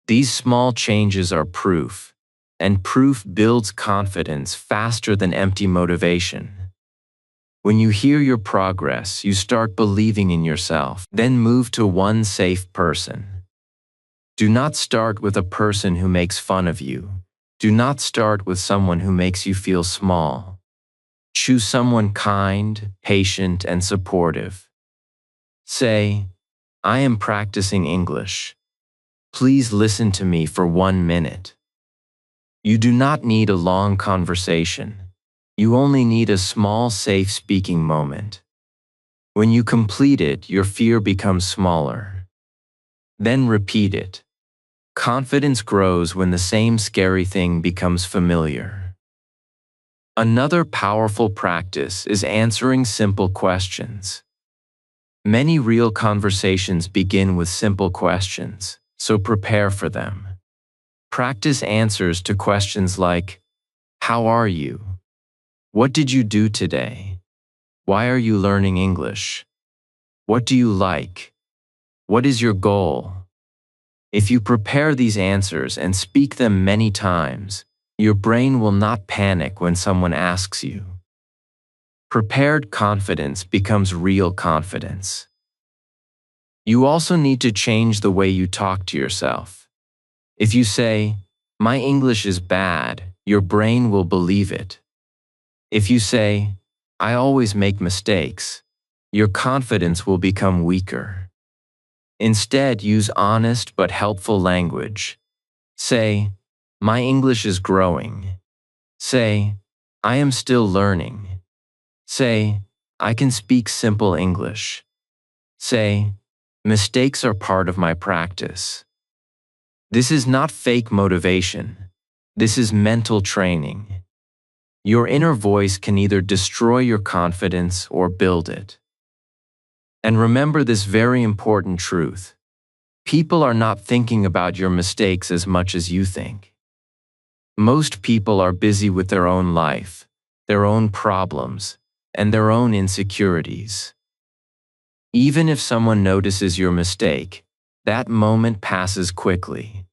These small changes are proof, and proof builds confidence faster than empty motivation. When you hear your progress, you start believing in yourself. Then move to one safe person. Do not start with a person who makes fun of you. Do not start with someone who makes you feel small. Choose someone kind, patient, and supportive. Say, "I am practicing English. Please listen to me for 1 minute." You do not need a long conversation. You only need a small, safe speaking moment. When you complete it, your fear becomes smaller. Then repeat it. Confidence grows when the same scary thing becomes familiar. Another powerful practice is answering simple questions. Many real conversations begin with simple questions, so prepare for them. Practice answers to questions like, "How are you? What did you do today? Why are you learning English? What do you like? What is your goal?" If you prepare these answers and speak them many times, your brain will not panic when someone asks you. Prepared confidence becomes real confidence. You also need to change the way you talk to yourself. If you say, "My English is bad," your brain will believe it. If you say, "I always make mistakes," your confidence will become weaker. Instead, use honest but helpful language. Say, "My English is growing." Say, "I am still learning." Say, "I can speak simple English." Say, "Mistakes are part of my practice." This is not fake motivation. This is mental training. Your inner voice can either destroy your confidence or build it. And remember this very important truth. People are not thinking about your mistakes as much as you think. Most people are busy with their own life, their own problems, and their own insecurities. Even if someone notices your mistake, that moment passes quickly.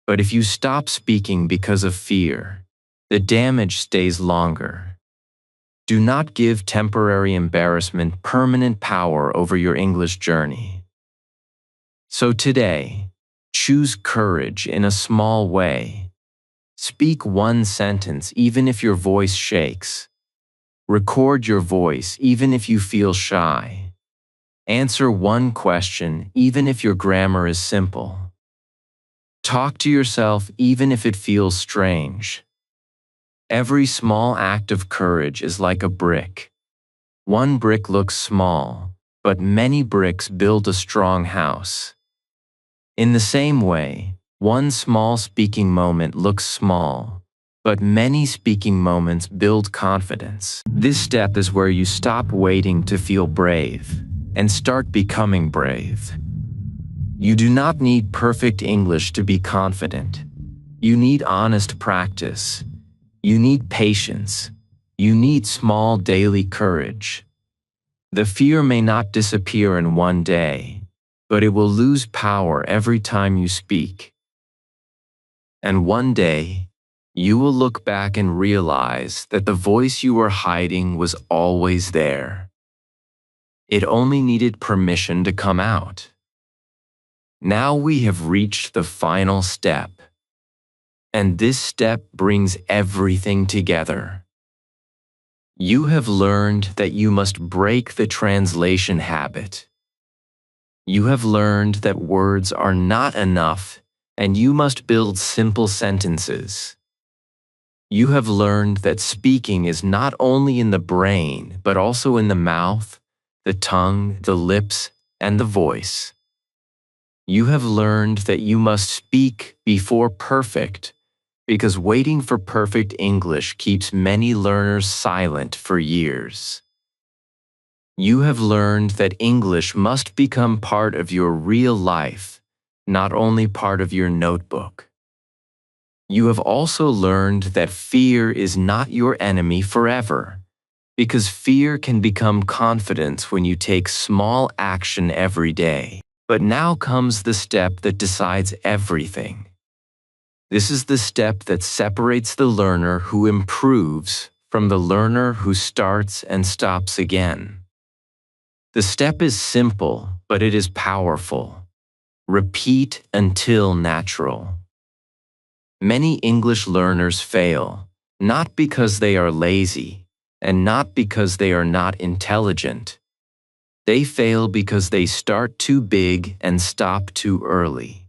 But if you stop speaking because of fear, the damage stays longer. Do not give temporary embarrassment permanent power over your English journey. So today, choose courage in a small way. Speak one sentence even if your voice shakes. Record your voice even if you feel shy. Answer one question even if your grammar is simple. Talk to yourself even if it feels strange. Every small act of courage is like a brick. One brick looks small, but many bricks build a strong house. In the same way, one small speaking moment looks small, but many speaking moments build confidence. This step is where you stop waiting to feel brave and start becoming brave. You do not need perfect English to be confident. You need honest practice. You need patience. You need small daily courage. The fear may not disappear in one day, but it will lose power every time you speak. And one day, you will look back and realize that the voice you were hiding was always there. It only needed permission to come out. Now we have reached the final step. And this step brings everything together. You have learned that you must break the translation habit. You have learned that words are not enough, and you must build simple sentences. You have learned that speaking is not only in the brain, but also in the mouth, the tongue, the lips, and the voice. You have learned that you must speak before perfect, because waiting for perfect English keeps many learners silent for years. You have learned that English must become part of your real life, not only part of your notebook. You have also learned that fear is not your enemy forever, because fear can become confidence when you take small action every day. But now comes the step that decides everything. This is the step that separates the learner who improves from the learner who starts and stops again. The step is simple, but it is powerful. Repeat until natural. Many English learners fail, not because they are lazy, and not because they are not intelligent. They fail because they start too big and stop too early.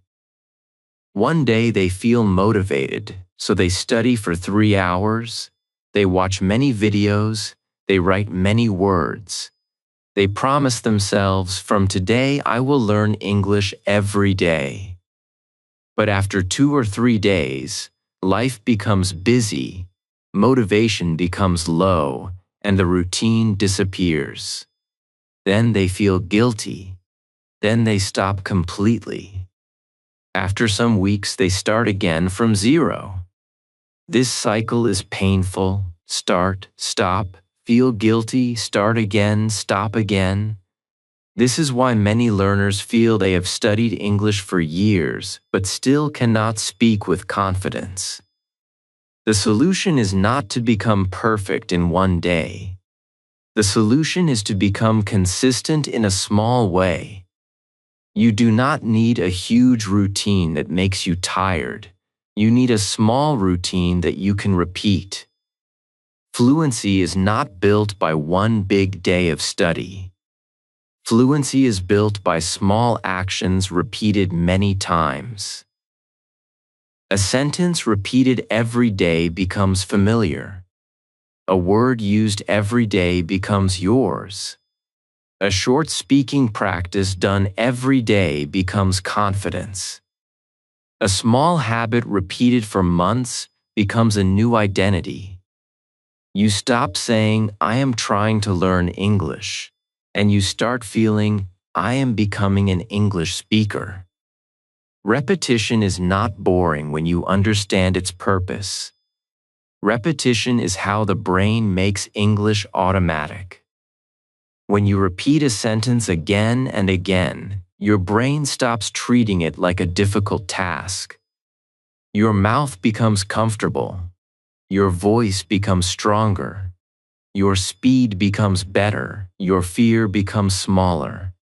One day they feel motivated, so they study for 3 hours, they watch many videos, they write many words. They promise themselves, from today I will learn English every day. But after 2 or 3 days, life becomes busy, motivation becomes low, and the routine disappears. Then they feel guilty. Then they stop completely. After some weeks, they start again from zero. This cycle is painful. Start, stop, feel guilty, start again, stop again. This is why many learners feel they have studied English for years, but still cannot speak with confidence. The solution is not to become perfect in one day. The solution is to become consistent in a small way. You do not need a huge routine that makes you tired. You need a small routine that you can repeat. Fluency is not built by one big day of study. Fluency is built by small actions repeated many times. A sentence repeated every day becomes familiar. A word used every day becomes yours. A short speaking practice done every day becomes confidence. A small habit repeated for months becomes a new identity. You stop saying, "I am trying to learn English," and you start feeling, "I am becoming an English speaker." Repetition is not boring when you understand its purpose. Repetition is how the brain makes English automatic. When you repeat a sentence again and again, your brain stops treating it like a difficult task. Your mouth becomes comfortable. Your voice becomes stronger. Your speed becomes better. Your fear becomes smaller.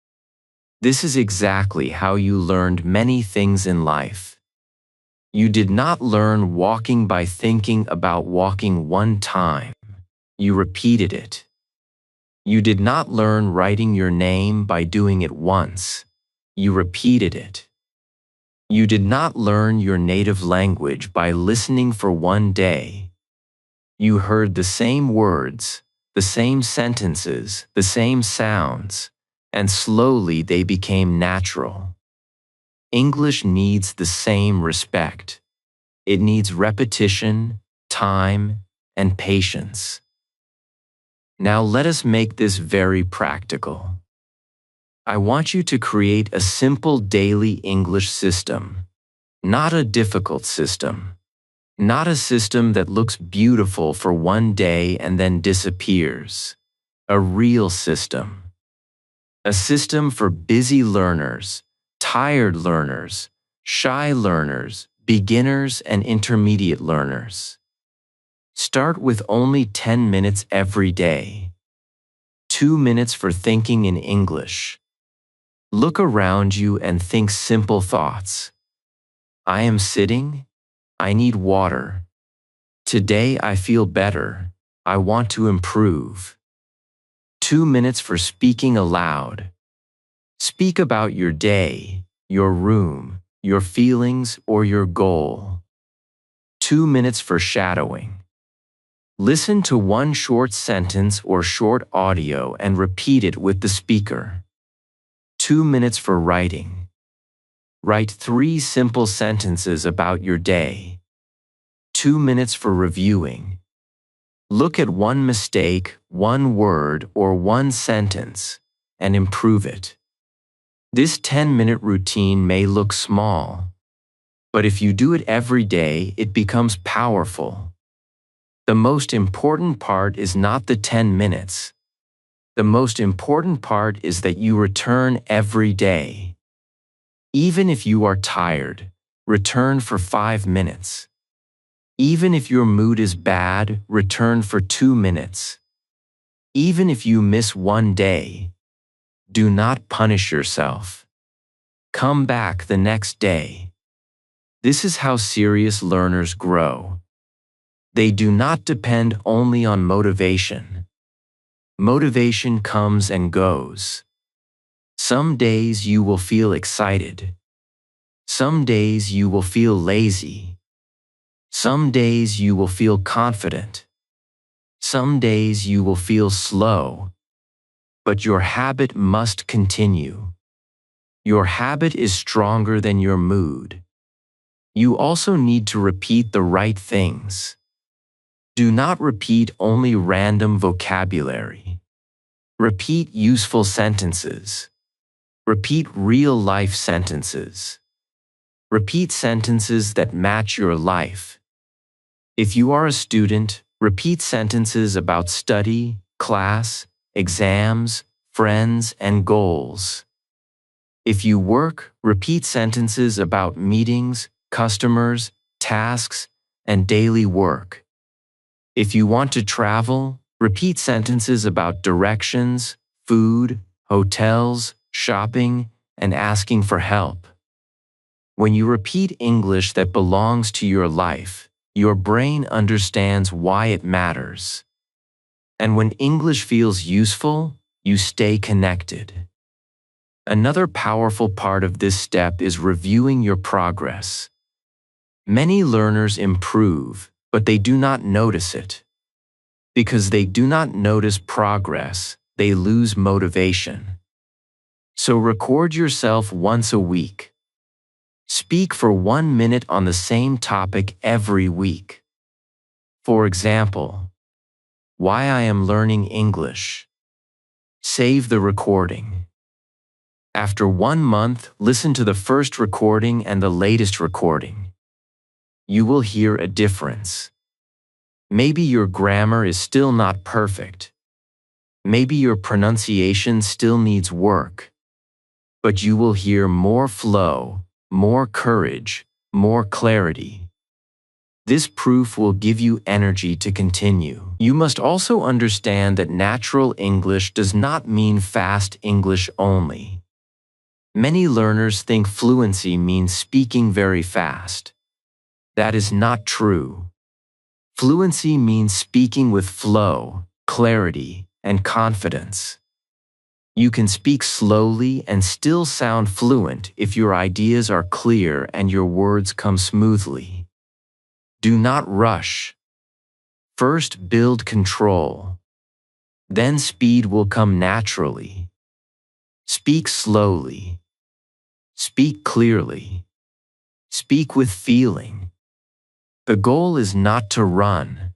This is exactly how you learned many things in life. You did not learn walking by thinking about walking one time. You repeated it. You did not learn writing your name by doing it once. You repeated it. You did not learn your native language by listening for one day. You heard the same words, the same sentences, the same sounds, and slowly they became natural. English needs the same respect. It needs repetition, time, and patience. Now let us make this very practical. I want you to create a simple daily English system, not a difficult system, not a system that looks beautiful for one day and then disappears. A real system. A system for busy learners, tired learners, shy learners, beginners, and intermediate learners. Start with only 10 minutes every day. 2 minutes for thinking in English. Look around you and think simple thoughts. I am sitting. I need water. Today I feel better. I want to improve. 2 minutes for speaking aloud. Speak about your day, your room, your feelings, or your goal. 2 minutes for shadowing. Listen to one short sentence or short audio and repeat it with the speaker. 2 minutes for writing. Write 3 simple sentences about your day. 2 minutes for reviewing. Look at one mistake, one word, or one sentence, and improve it. This 10-minute routine may look small, but if you do it every day, it becomes powerful. The most important part is not the 10 minutes. The most important part is that you return every day. Even if you are tired, return for 5 minutes. Even if your mood is bad, return for 2 minutes. Even if you miss one day, do not punish yourself. Come back the next day. This is how serious learners grow. They do not depend only on motivation. Motivation comes and goes. Some days you will feel excited. Some days you will feel lazy. Some days you will feel confident. Some days you will feel slow. But your habit must continue. Your habit is stronger than your mood. You also need to repeat the right things. Do not repeat only random vocabulary. Repeat useful sentences. Repeat real-life sentences. Repeat sentences that match your life. If you are a student, repeat sentences about study, class, exams, friends, and goals. If you work, repeat sentences about meetings, customers, tasks, and daily work. If you want to travel, repeat sentences about directions, food, hotels, shopping, and asking for help. When you repeat English that belongs to your life, your brain understands why it matters. And when English feels useful, you stay connected. Another powerful part of this step is reviewing your progress. Many learners improve, but they do not notice it. Because they do not notice progress, they lose motivation. So record yourself once a week. Speak for 1 minute on the same topic every week. For example, why I am learning English. Save the recording. After 1 month, listen to the first recording and the latest recording. You will hear a difference. Maybe your grammar is still not perfect. Maybe your pronunciation still needs work. But you will hear more flow, more courage, more clarity. This proof will give you energy to continue. You must also understand that natural English does not mean fast English only. Many learners think fluency means speaking very fast. That is not true. Fluency means speaking with flow, clarity, and confidence. You can speak slowly and still sound fluent if your ideas are clear and your words come smoothly. Do not rush. First, build control. Then speed will come naturally. Speak slowly. Speak clearly. Speak with feeling. The goal is not to run.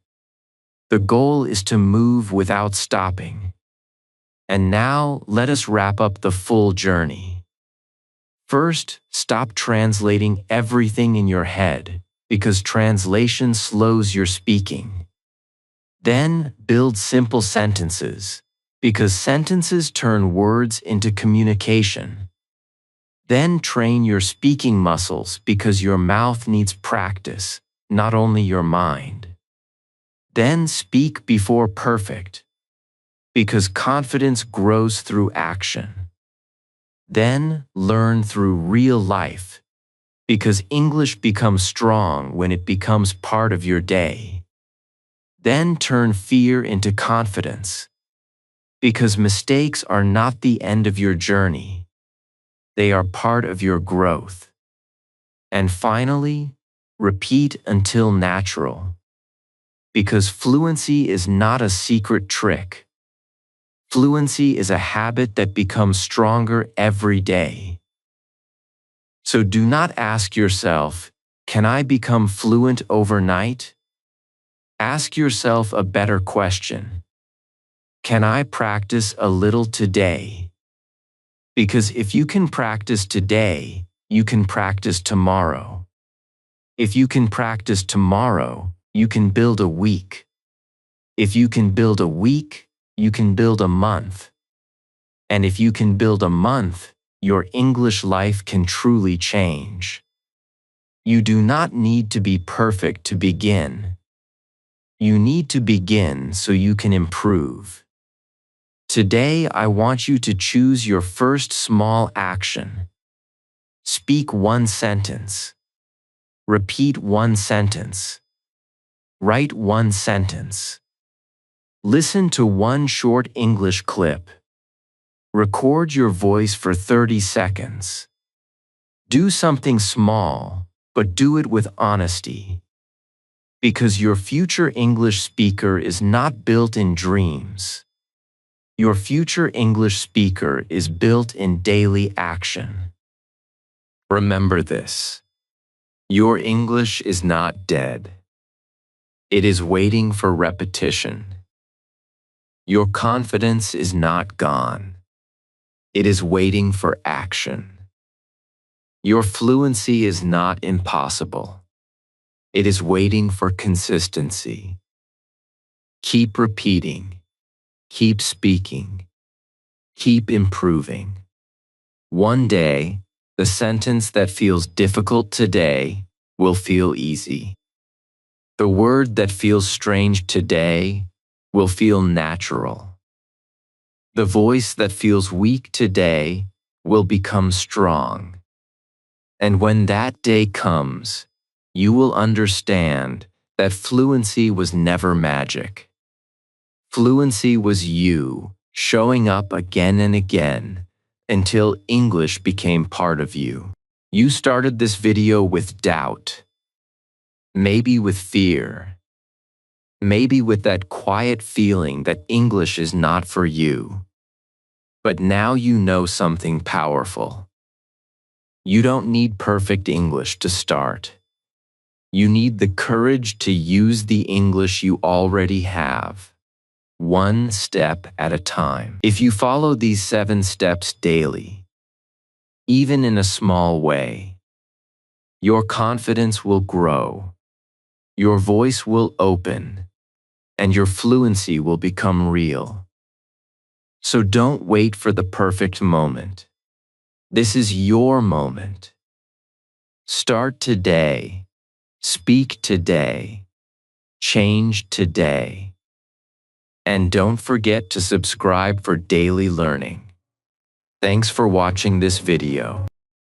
The goal is to move without stopping. And now, let us wrap up the full journey. First, stop translating everything in your head, because translation slows your speaking. Then, build simple sentences, because sentences turn words into communication. Then train your speaking muscles because your mouth needs practice, not only your mind. Then speak before perfect, because confidence grows through action. Then learn through real life, because English becomes strong when it becomes part of your day. Then turn fear into confidence, because mistakes are not the end of your journey. They are part of your growth. And finally, repeat until natural, because fluency is not a secret trick. Fluency is a habit that becomes stronger every day. So do not ask yourself, can I become fluent overnight? Ask yourself a better question. Can I practice a little today? Because if you can practice today, you can practice tomorrow. If you can practice tomorrow, you can build a week. If you can build a week, you can build a month. And if you can build a month, your English life can truly change. You do not need to be perfect to begin. You need to begin so you can improve. Today, I want you to choose your first small action. Speak 1 sentence. Repeat 1 sentence. Write 1 sentence. Listen to 1 short English clip. Record your voice for 30 seconds. Do something small, but do it with honesty. Because your future English speaker is not built in dreams. Your future English speaker is built in daily action. Remember this. Your English is not dead. It is waiting for repetition. Your confidence is not gone. It is waiting for action. Your fluency is not impossible. It is waiting for consistency. Keep repeating. Keep speaking. Keep improving. One day, the sentence that feels difficult today will feel easy. The word that feels strange today will feel natural. The voice that feels weak today will become strong. And when that day comes, you will understand that fluency was never magic. Fluency was you showing up again and again until English became part of you. You started this video with doubt, maybe with fear, maybe with that quiet feeling that English is not for you. But now you know something powerful. You don't need perfect English to start. You need the courage to use the English you already have, one step at a time. If you follow these 7 steps daily, even in a small way, your confidence will grow, your voice will open, and your fluency will become real. So don't wait for the perfect moment. This is your moment. Start today, speak today, change today. And don't forget to subscribe for daily learning. Thanks for watching this video.